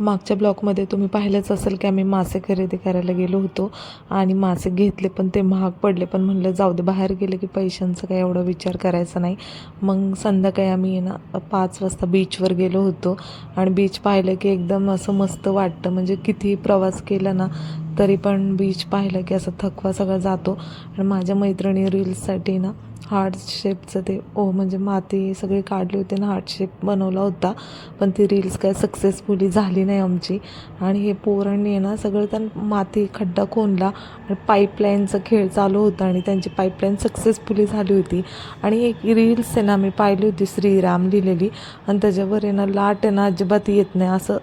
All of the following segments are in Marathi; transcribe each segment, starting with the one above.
मागच्या ब्लॉगमध्ये तुम्ही पाहिलंच असेल की आम्ही मासे खरेदी करायला गेलो होतो आणि मासे घेतले, पण ते महाग पडले. पण म्हणलं जाऊ दे, बाहेर गेले की पैशांचा काही एवढा विचार करायचा नाही. मग संध्याकाळी आम्ही ना 5 वाजता बीचवर गेलो होतो आणि बीच पाहिलं की एकदम असं मस्त वाटतं. म्हणजे कितीही प्रवास केला ना तरी पण बीच पाहिलं की असं थकवा सगळा जातो. आणि माझ्या मैत्रिणी रील्ससाठी ना हार्ट शेपचं ते म्हणजे माती सगळी काढली होती ना, हार्ट शेप बनवला होता. पण ती रील्स काय सक्सेसफुली झाली नाही आमची. आणि हे पोरांनी ना सगळं त्या माती खड्डा खोनला आणि पाईपलाईनचा खेळ चालू होता आणि त्यांची पाईपलाईन सक्सेसफुली झाली होती. आणि एक रील्स आहे ना मी पाहिली होती श्रीराम लिहिलेली, आणि त्याच्यावर आहे ना लाट आहे ना अजिबात येत नाही असं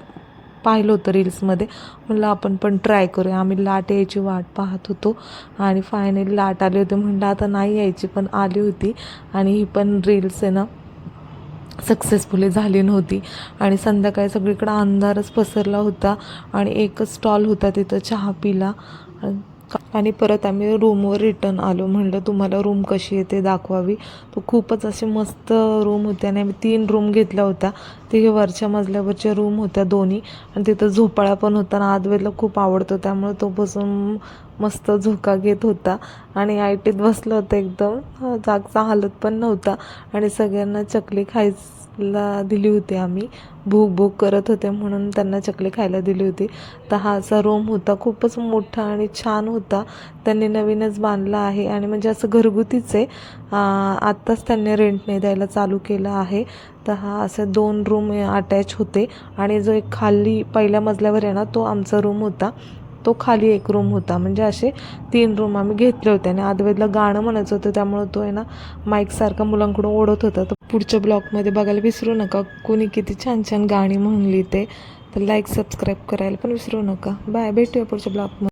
पाहिलं होतं रील्समध्ये. म्हणलं आपण पण ट्राय करूया. आम्ही लाट यायची वाट पाहत होतो आणि फायनली लाट आली होती. म्हणलं आता नाही यायची, पण आली होती. आणि ही पण रील्स आहे ना सक्सेसफुली झाली नव्हती. आणि संध्याकाळी सगळीकडं अंधारच पसरला होता आणि एकच स्टॉल होता तिथं चहा पिला आणि परत आम्ही रूमवर रिटर्न आलो. म्हणलं तुम्हाला रूम कशी आहे ते दाखवावी. तो खूपच असे मस्त रूम होते आणि आम्ही 3 रूम घेतल्या होत्या. ते वरच्या मजल्यावरच्या रूम होत्या दोन्ही, आणि तिथं झोपाळा पण होता आणि आदवेला खूप आवडतो त्यामुळे तो बसून मस्त झोका घेत होता आणि आयटीत बसलं होतं एकदम. जागचा हालत पण नव्हता. आणि सगळ्यांना चकली खायला दिली होती आम्ही. भूक करत होते म्हणून त्यांना चकली खायला दिली होती. तर हा असा रूम होता, खूपच मोठा आणि छान होता. त्यांनी नवीनच बांधला आहे आणि म्हणजे असं घरगुतीच आहे. आत्ताच त्यांनी रेंटने द्यायला चालू केलं आहे. तर हा असे 2 रूम अटॅच होते आणि जो एक खाली पहिल्या मजल्यावर आहे ना तो आमचा रूम होता. तो खाली एक रूम होता. म्हणजे असे 3 रूम आम्ही घेतले होते. आणि आदवेदला गाणं म्हणायचं होतं त्यामुळे तो आहे ना माईकसारखा मुलांकडून ओढत होता. तर पुढच्या ब्लॉगमध्ये बघायला विसरू नका कोणी किती छान छान गाणी म्हणली ते. तर लाईक सबस्क्राईब करायला पण विसरू नका. बाय, भेटूया पुढच्या ब्लॉगमध्ये.